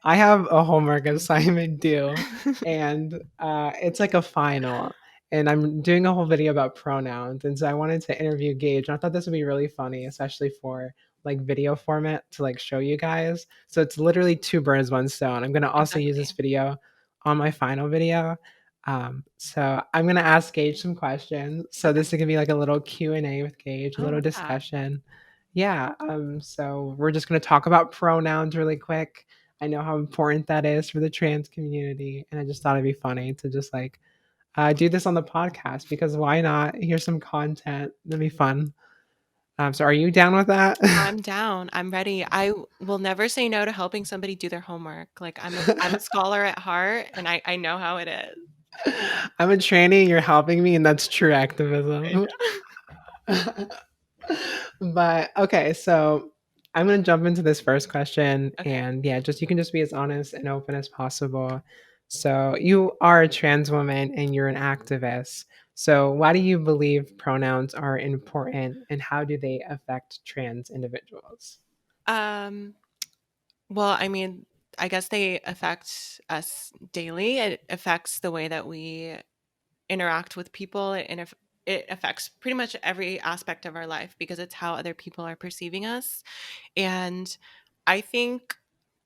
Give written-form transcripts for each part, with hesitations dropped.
I have a homework assignment due, and it's like a final. And I'm doing a whole video about pronouns. And so I wanted to interview Gage. And I thought this would be really funny, especially for like video format to like show you guys. So it's literally two birds, one stone. I'm gonna also use this Exactly. video on my final video. So I'm gonna ask Gage some questions. So Okay. this is gonna be like a little Q&A with Gage, a I little love that. discussion. Yeah, so we're just gonna talk about pronouns really quick. I know how important that is for the trans community, and I just thought it'd be funny to just like do this on the podcast because why not? Here's some content. That'd be fun. So are you down with that? I'm down. I'm ready. Will never say no to helping somebody do their homework. Like I'm a scholar at heart and I know how it is. I'm a trainee, you're helping me, and that's true activism. But okay, so I'm gonna jump into this first question, Okay. and yeah, just you can just be as honest and open as possible. So you are a trans woman and you're an activist. So why do you believe pronouns are important, and how do they affect trans individuals? Um well, I mean, I guess they affect us daily. It affects the way that we interact with people and if it affects pretty much every aspect of our life because it's how other people are perceiving us. And I think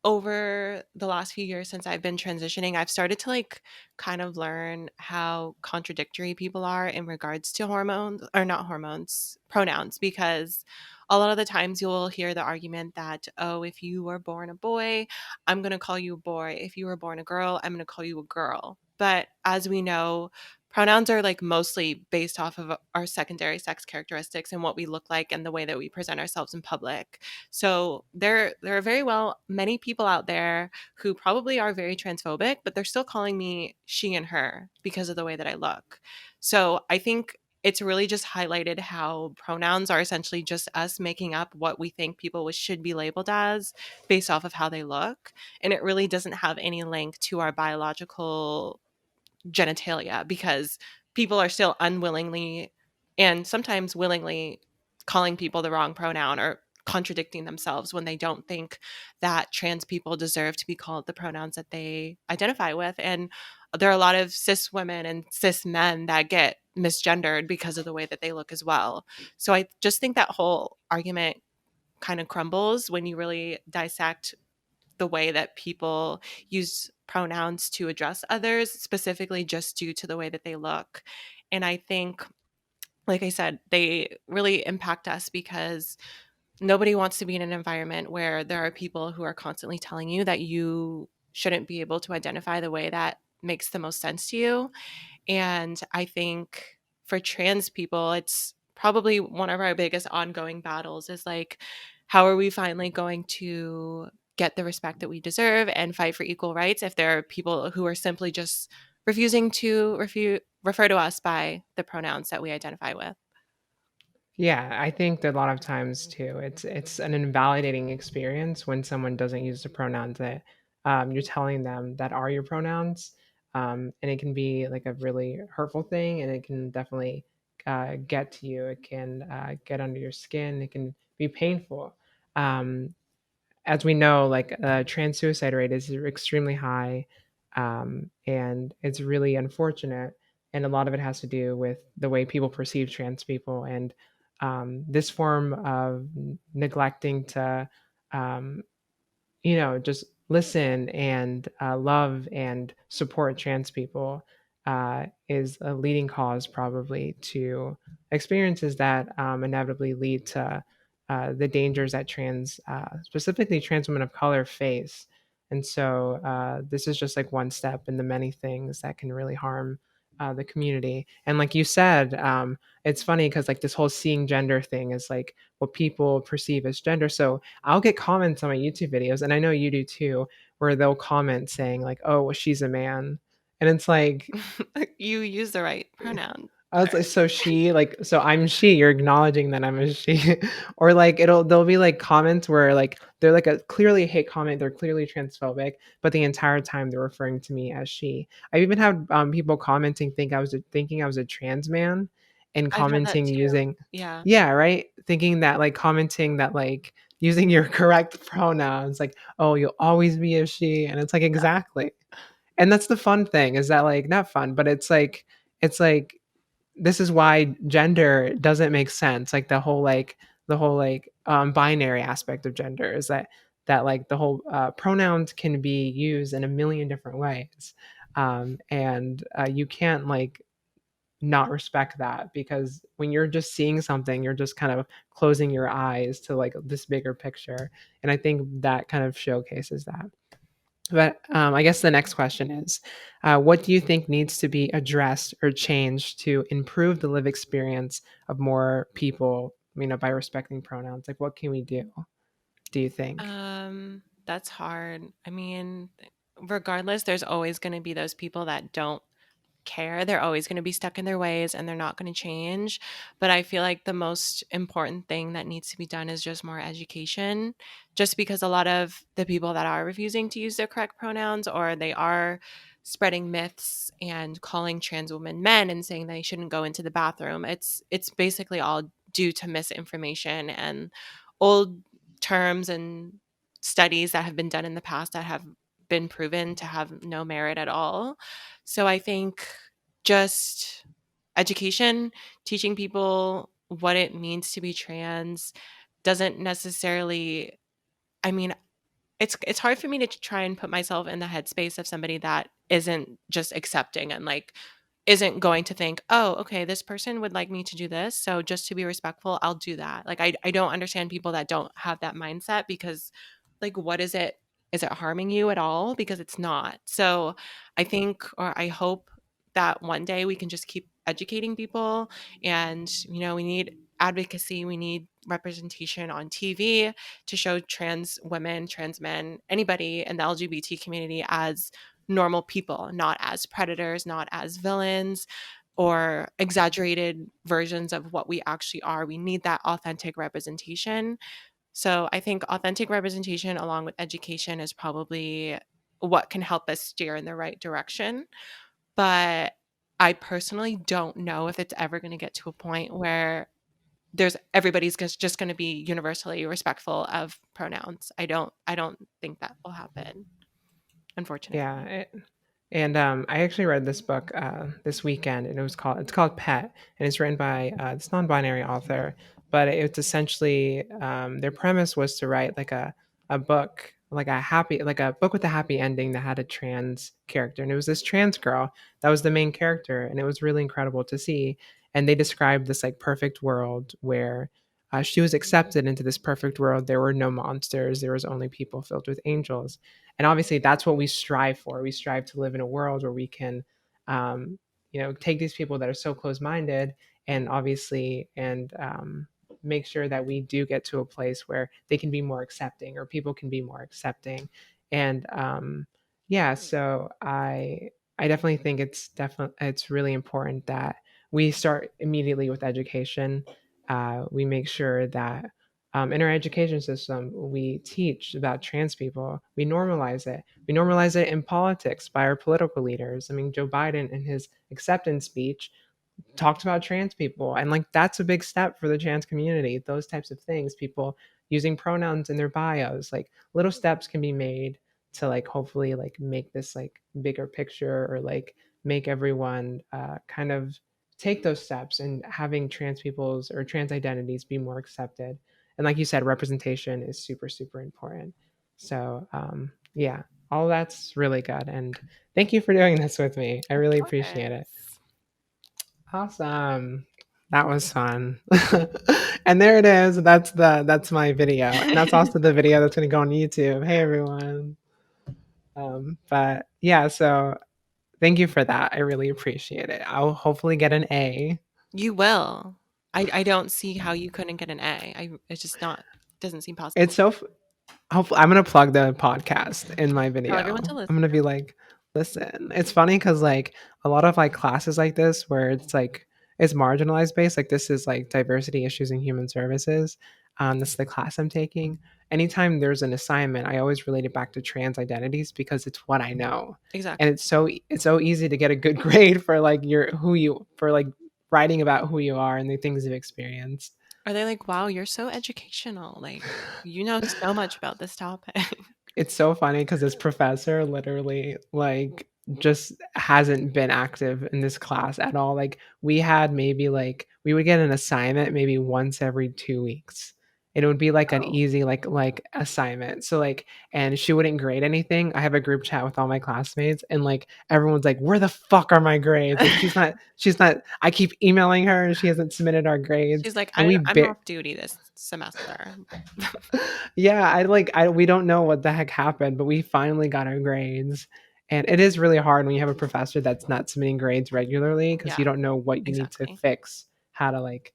over the last few years since I've been transitioning, I've started to like kind of learn how contradictory people are in regards to hormones or not hormones, pronouns, because a lot of the times you'll hear the argument that, oh, if you were born a boy, I'm going to call you a boy. If you were born a girl, I'm going to call you a girl. But as we know, pronouns are like mostly based off of our secondary sex characteristics and what we look like and the way that we present ourselves in public. So there are very well many people out there who probably are very transphobic, but they're still calling me she and her because of the way that I look. So I think it's really just highlighted how pronouns are essentially just us making up what we think people should be labeled as based off of how they look. And it really doesn't have any link to our biological genitalia because people are still unwillingly and sometimes willingly calling people the wrong pronoun or contradicting themselves when they don't think that trans people deserve to be called the pronouns that they identify with. And there are a lot of cis women and cis men that get misgendered because of the way that they look as well. So I just think that whole argument kind of crumbles when you really dissect the way that people use pronouns to address others, specifically just due to the way that they look. And I think, like I said, they really impact us because nobody wants to be in an environment where there are people who are constantly telling you that you shouldn't be able to identify the way that makes the most sense to you. And I think for trans people, it's probably one of our biggest ongoing battles is like, how are we finally going to get the respect that we deserve and fight for equal rights if there are people who are simply just refusing to refer to us by the pronouns that we identify with? Yeah, I think that a lot of times too, it's an invalidating experience when someone doesn't use the pronouns that you're telling them that are your pronouns, and it can be like a really hurtful thing, and it can definitely get to you. It can get under your skin. It can be painful. Um, as we know, like trans suicide rate is extremely high, and it's really unfortunate. And a lot of it has to do with the way people perceive trans people, and this form of neglecting to, um, just listen and love and support trans people is a leading cause probably to experiences that inevitably lead to the dangers that specifically trans women of color face. And so this is just like one step in the many things that can really harm the community. And like you said, it's funny because like this whole seeing gender thing is like what people perceive as gender. So I'll get comments on my YouTube videos, and I know you do too, where they'll comment saying like, "Oh, well, she's a man," and it's like, You use the right pronoun I was there. like, "So she like, so I'm she." You're acknowledging that I'm a she, or like there'll be like comments where like they're like a clearly hate comment, they're clearly transphobic, but the entire time they're referring to me as she. I even had people commenting thinking I was a trans man, and I've had that commenting too. using, Yeah. yeah, right, thinking that like commenting that like using your correct pronouns, like, oh, you'll always be a she, and it's like, exactly. And that's the fun thing, is that, like, not fun, but it's like this is why gender doesn't make sense. Like the whole binary aspect of gender is that like the whole pronouns can be used in a million different ways, and you can't like not respect that, because when you're just seeing something, you're just kind of closing your eyes to like this bigger picture, and I think that kind of showcases that. But I guess the next question is, what do you think needs to be addressed or changed to improve the live experience of more people, by respecting pronouns? Like, what can we do you think? That's hard. I mean, regardless, there's always going to be those people that don't care. They're always going to be stuck in their ways and they're not going to change. But I feel like the most important thing that needs to be done is just more education. Just because a lot of the people that are refusing to use their correct pronouns, or they are spreading myths and calling trans women men and saying they shouldn't go into the bathroom, it's basically all due to misinformation and old terms and studies that have been done in the past that have been proven to have no merit at all. So I think just education, teaching people what it means to be trans doesn't necessarily, I mean, it's hard for me to try and put myself in the headspace of somebody that isn't just accepting and like isn't going to think, oh, okay, this person would like me to do this, so just to be respectful, I'll do that. Like I don't understand people that don't have that mindset, because like what is it harming you at all? Because it's not. So I think, or I hope, that one day we can just keep educating people. And we need advocacy, we need representation on TV to show trans women, trans men, anybody in the LGBT community as normal people, not as predators, not as villains or exaggerated versions of what we actually are. We need that authentic representation. So I think authentic representation along with education is probably what can help us steer in the right direction. But I personally don't know if it's ever going to get to a point where everybody's just going to be universally respectful of pronouns. I don't think that will happen, Yeah, unfortunately. and I actually read this book this weekend, and it's called Pet, and it's written by this non-binary author. But it's essentially their premise was to write like a book, like a book with a happy ending that had a trans character, and it was this trans girl that was the main character, and it was really incredible to see. And they described this like perfect world where she was accepted into this perfect world. There were no monsters. There was only people filled with angels, and obviously that's what we strive for. We strive to live in a world where we can take these people that are so close-minded, and obviously and make sure that we do get to a place where they can be more accepting, or people can be more accepting. And yeah, so I definitely think it's really important that we start immediately with education. We make sure that in our education system, we teach about trans people. We normalize it. We normalize it in politics by our political leaders. I mean, Joe Biden in his acceptance speech talked about trans people, and like that's a big step for the trans community. Those types of things, people using pronouns in their bios, like little steps can be made to like hopefully like make this like bigger picture, or like make everyone kind of take those steps and having trans people's or trans identities be more accepted. And like you said, representation is super super important. So yeah, all that's really good, and thank you for doing this with me. I Of really appreciate it. course. Awesome. That was fun. And there it is. That's my video. And that's also the video that's gonna go on YouTube. Hey everyone. But yeah, so thank you for that. I really appreciate it. I'll hopefully get an A. You will. I don't see how you couldn't get an A. It's just not, doesn't seem It's possible. so hopefully I'm gonna plug the podcast in my Tell video. everyone to I'm gonna listen. be like, listen. It's funny because like a lot of like classes like this where it's like it's marginalized based, like this is like diversity issues in human services. This is the class I'm taking. Anytime there's an assignment, I always relate it back to trans identities because it's what I know. And Exactly. it's so easy to get a good grade for like your who you for like writing about who you are and the things you've experienced. Are they like, wow, you're so educational? Like, you know so much about this topic. It's so funny because this professor literally like just hasn't been active in this class at all. Like we had maybe like we would get an assignment maybe once every 2 weeks. It would be like an Oh, easy like assignment. So like and she wouldn't grade anything. I have a group chat with all my classmates and like everyone's like, where the fuck are my grades? Like she's not I keep emailing her and she hasn't submitted our grades. she's like, And we I'm bit off duty this semester. yeah, I we don't know what the heck happened, but we finally got our grades. And it is really hard when you have a professor that's not submitting grades regularly because you Yeah, don't know what you need to exactly. fix, how to like,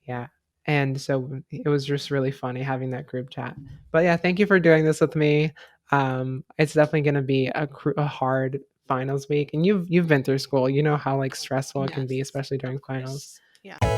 yeah. And so it was just really funny having that group chat. But yeah, thank you for doing this with me. It's definitely going to be a hard finals week, and you've been through school. You know how like stressful it can be, Yes, especially of during finals. course. Yeah.